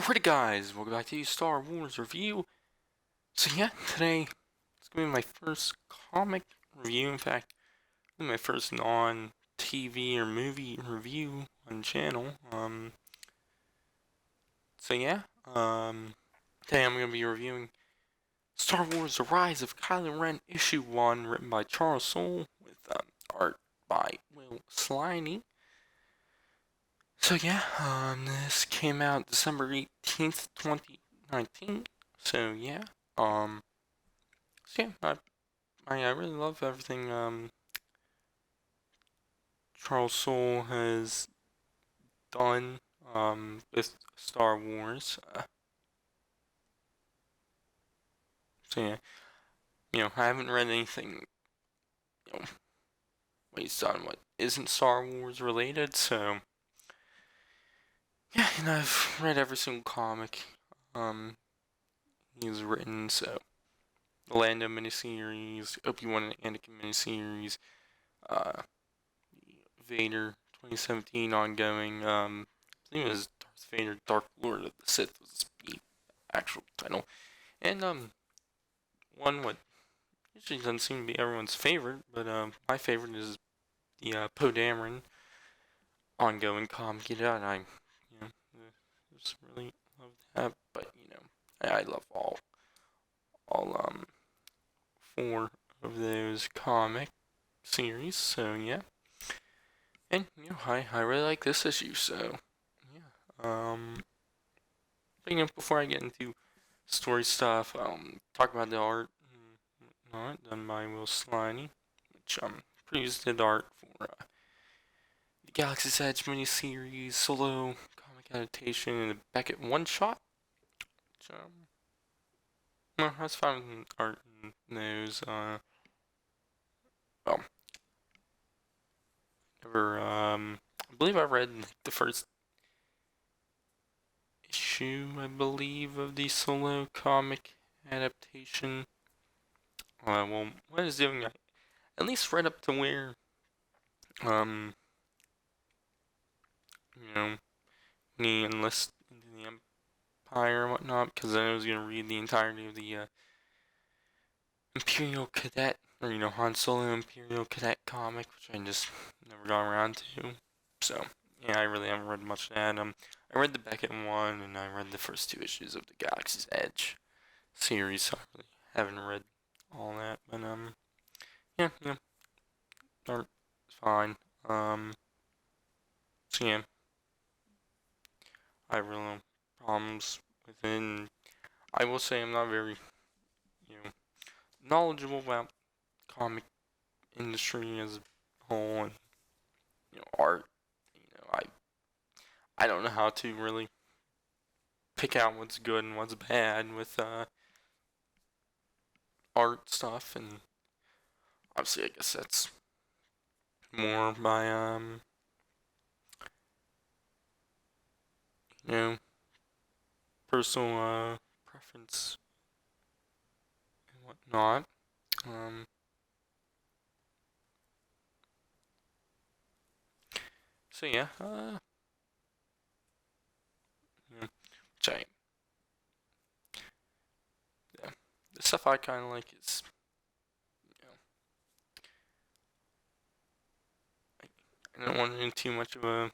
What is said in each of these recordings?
Alrighty guys, welcome back to Star Wars review. So yeah, today it's gonna be my first comic review. In fact, my first non-TV or movie review on the channel. So yeah, today I'm gonna be reviewing Star Wars: The Rise of Kylo Ren Issue 1, written by Charles Soule with art by Will Sliney. So yeah, this came out December 18th, 2019. So yeah, so yeah, I really love everything Charles Soule has done with Star Wars. So yeah, I haven't read anything you know what he's done what isn't Star Wars related. So yeah, and I've read every single comic um he's written. So the Lando miniseries, Obi-Wan and Anakin miniseries, uh, Vader 2017 ongoing. I think it was Darth Vader, Dark Lord of the Sith was the actual title, and one what usually doesn't seem to be everyone's favorite, but my favorite is the Poe Dameron ongoing comic. And just really love that. But I love all four of those comic series. So yeah, and I really like this issue. So yeah, but before I get into story stuff, talk about the art and whatnot done by Will Sliney, which previously did art for the Galaxy's Edge miniseries, solo comic adaptation, and the Beckett one shot. Which well, I was fine with art in those. Well, never I believe I read the first issue, I believe, of the solo comic adaptation. Well, what I was doing, I at least read up to where, um, you know, when he enlists into the Empire and whatnot, because I was going to read the entirety of the Imperial Cadet, or, Han Solo Imperial Cadet comic, which I just never got around to. So, yeah, I really haven't read much of that. I read the Beckett one, and I read the first two issues of the Galaxy's Edge series, so I really haven't read all that. But, yeah, art is fine. So yeah, I have really no problems with it. And I will say I'm not very, you know, knowledgeable about comic industry as a whole and art. I don't know how to really pick out what's good and what's bad with art stuff, and obviously I guess that's more by you know personal preference and whatnot. Um, so yeah, which yeah, the stuff I kind of like is you know I don't want to do too much of a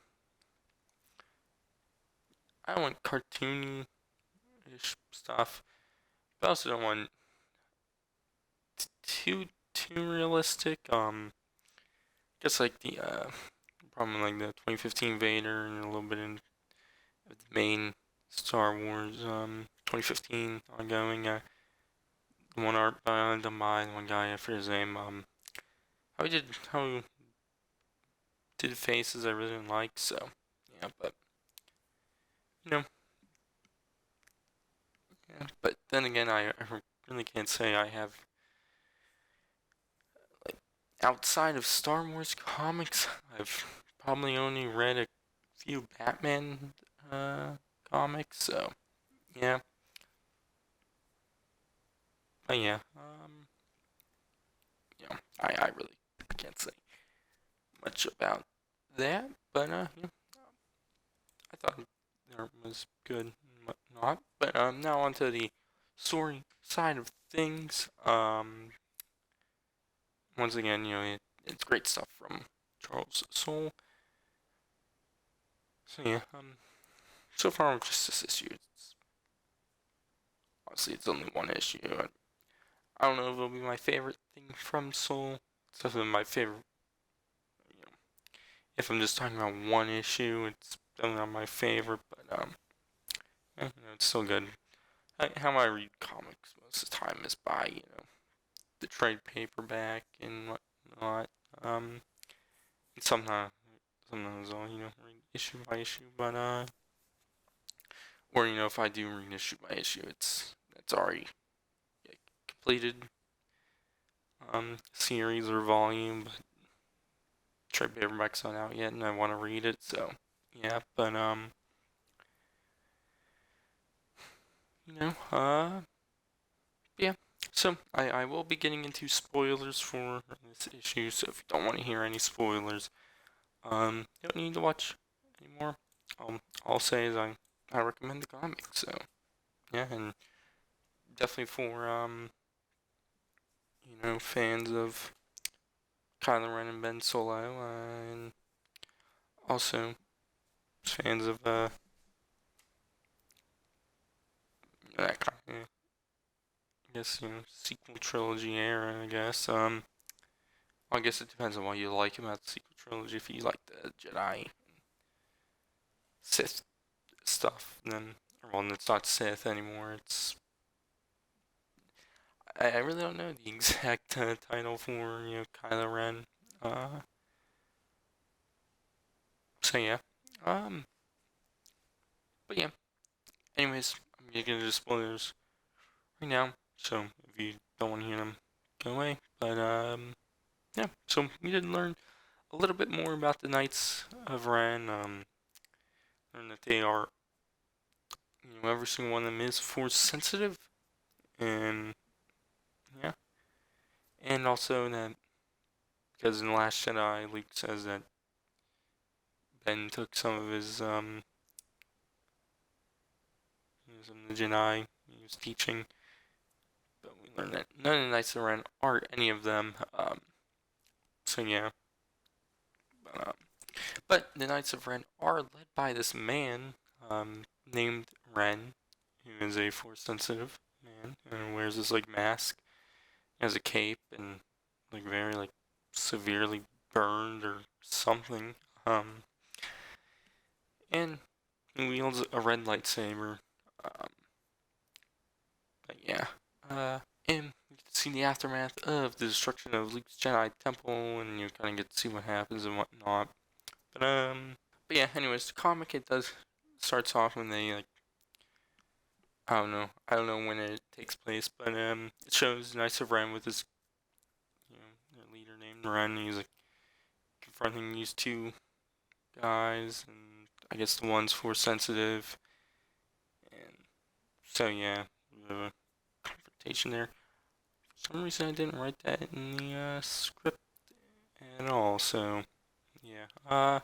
I don't want cartoony ish stuff, but I also don't want too realistic. Just like the problem like the 2015 Vader and a little bit in the main Star Wars 2015 ongoing. The one art done by the one guy, I forget his name. How he did faces I really didn't like. So yeah, but you know, yeah. But then again, I really can't say I have like outside of Star Wars comics. I've probably only read a few Batman uh comics. So yeah, but yeah, I really can't say much about that, but yeah, I thought it was good and whatnot. But now onto the story side of things. Once again, it's great stuff from Charles Soule. So yeah, so far with just this issue, obviously it's only one issue. I don't know if it'll be my favorite thing from Soule. It's definitely my favorite. You know, if I'm just talking about one issue, it's definitely not my favorite. But it's still good. How I read comics most of the time is by the trade paperback and whatnot. Sometimes I'll read issue by issue, but or if I do read issue by issue, it's already completed series or volume, but trade paperback's not out yet, and I want to read it. So yeah, but yeah. So I will be getting into spoilers for this issue. So if you don't want to hear any spoilers, you don't need to watch anymore. All I'll say is I recommend the comic. So yeah, and definitely for fans of Kylo Ren and Ben Solo, and also fans of that kind of, I guess sequel trilogy era. I guess it depends on what you like about the sequel trilogy. If you like the Jedi Sith stuff, then it's not Sith anymore. I really don't know the exact title for Kylo Ren. Uh, so yeah, um, but yeah. Anyways, I'm gonna get into spoilers right now. So if you don't want to hear them, go away. But yeah. So we did learn a little bit more about the Knights of Ren. Learn that they are, every single one of them is force sensitive, and yeah, and also that because in the Last Jedi, Luke says that Ben took some of his some of the Jedi he was teaching, but we learned that none of the Knights of Ren are any of them. So yeah, but the Knights of Ren are led by this man named Ren, who is a force sensitive man and wears this mask, has a cape, and very severely burned or something. And he wields a red lightsaber. Um, but yeah, and we get to see the aftermath of the destruction of Luke's Jedi Temple, and you kind of get to see what happens and whatnot. But yeah. Anyways, the comic it does starts off when they I don't know when it takes place, but it shows Knights of Ren with his their leader named Ren. He's confronting these two guys, and I guess the one's force sensitive, and so yeah, we have a confrontation there. For some reason, I didn't write that in the script at all. So yeah,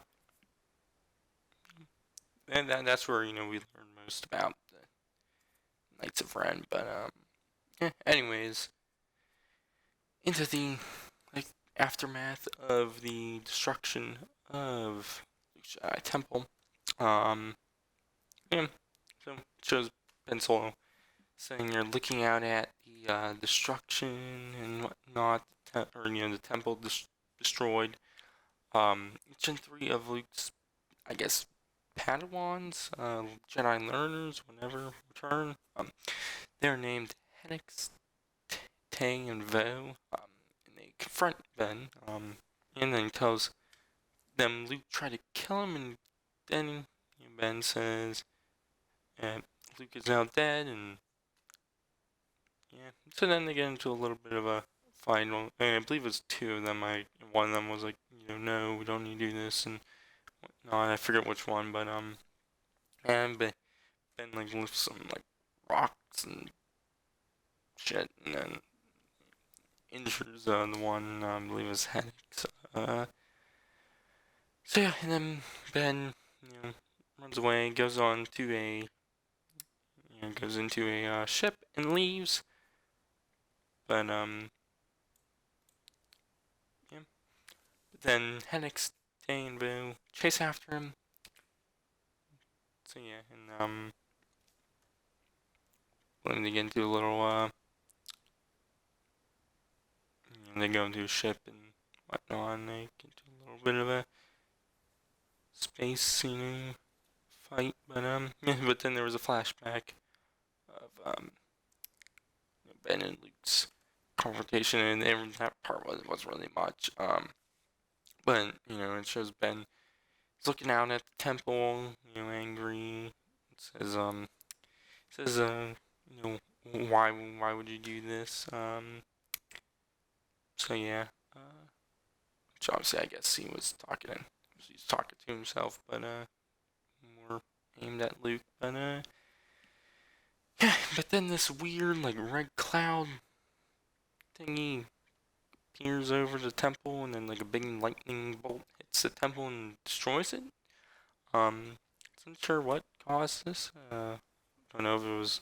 and that's where we learn most about the Knights of Ren. But yeah. Anyways, into the aftermath of the destruction of the Temple. Um, yeah. So it shows Ben Solo saying you're looking out at the destruction and whatnot, or the temple destroyed. Gen 3 of Luke's, I guess, Padawans, Jedi learners, whenever return. They're named Henix, Tay, and Vo. And they confront Ben. And then he tells them Luke tried to kill him, and then Ben says, Luke is now dead, and yeah. So then they get into a little bit of a fight. And I believe it's two of them. One of them was like, no, we don't need to do this, and whatnot. I forget which one, but and Ben lifts some rocks and shit, and then injures the one I believe is Hedix. So yeah, and then Ben runs away, goes on to a goes into a ship and leaves. But yeah. But then Hennick's and Boo chase after him. So yeah, and when they get into a little they go into a ship and whatnot, and they get into a little bit of a space, fight. But yeah, but then there was a flashback of Ben and Luke's confrontation, and that part wasn't really much. But it shows Ben is looking out at the temple, angry. It says why would you do this? So yeah, which obviously I guess he was talking to himself, but more aimed at Luke. But yeah, but then this weird like red cloud thingy appears over the temple, and then like a big lightning bolt hits the temple and destroys it. Wasn't sure what caused this. Don't know if it was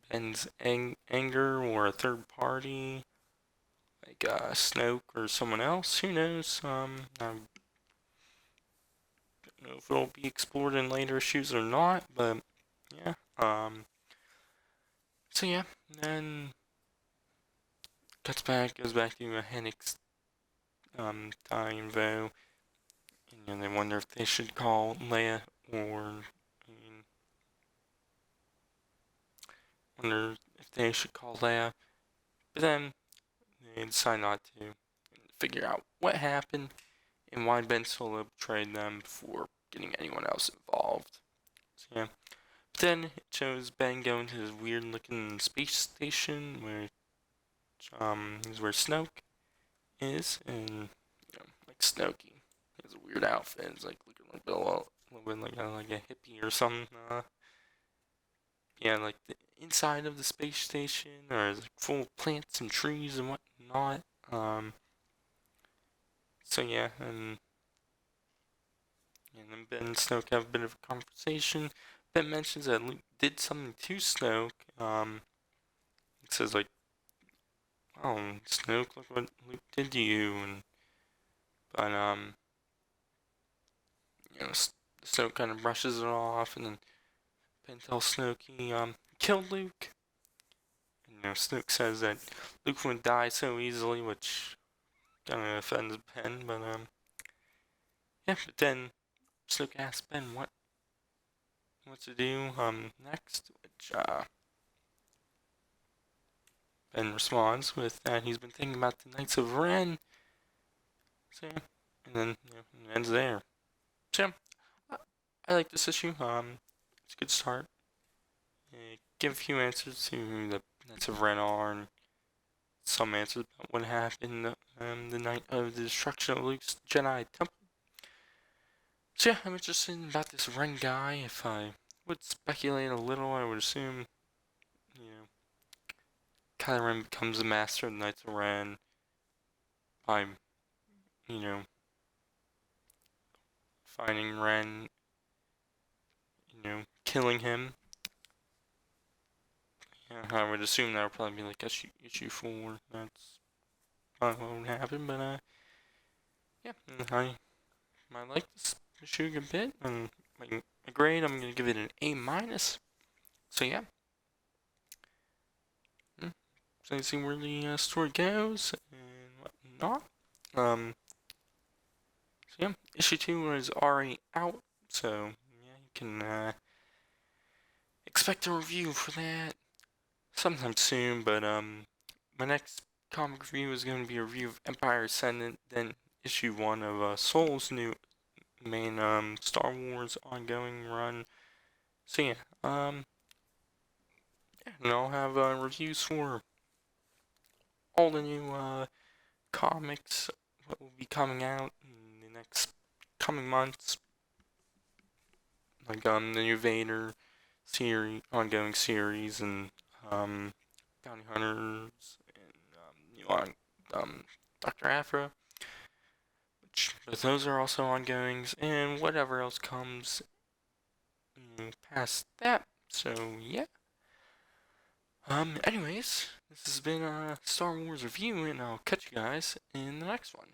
Ben's anger or a third party, like Snoke or someone else. Who knows? I don't know if it'll be explored in later issues or not, but yeah. So yeah, then goes back to Hennick's dying vow, and they wonder if they should call Leia or wonder if they should call Leia, but then they decide not to, and figure out what happened and why Ben Solo betrayed them before getting anyone else involved. So yeah. But then it shows Ben going to this weird looking space station is where Snoke is, and like Snokey. He has a weird outfit. It's like looking like a little bit like a hippie or something. Yeah, like the inside of the space station or like full of plants and trees and whatnot. So yeah, and then Ben and Snoke have a bit of a conversation. Ben mentions that Luke did something to Snoke. It says like, "Oh, Snoke, look what Luke did to you," and but Snoke kind of brushes it off, and then Ben tells Snoke he killed Luke. And, Snoke says that Luke wouldn't die so easily, which kind of offends Ben. But yeah. But then Snoke asks Ben what to do next, which Ben responds with that he's been thinking about the Knights of Ren. So yeah, and then it ends there. So yeah, I like this issue. It's a good start. Give a few answers to who the Knights of Ren are, and some answers about what happened the night of the destruction of Luke's Jedi Temple. So yeah, I'm interested about this Ren guy. If I would speculate a little, I would assume, Kylo Ren becomes the master of the Knights of Ren by, you know, finding Ren, killing him. Yeah, I would assume that would probably be like issue 4. That's probably what would happen, but yeah, I like this issue a good bit, and my grade, I'm gonna give it an A minus. So yeah, so you see where the story goes and whatnot. So yeah, issue 2 is already out, so yeah, you can expect a review for that sometime soon. But my next comic review is going to be a review of Empire Ascendant, then issue 1 of Soul's new main Star Wars ongoing run. So yeah, and I'll have reviews for all the new comics that will be coming out in the next coming months, like the new Vader ongoing series, and Bounty Hunters, and new on Doctor Aphra, which but those are also ongoings, and whatever else comes past that. So yeah. Anyways, this has been a Star Wars review, and I'll catch you guys in the next one.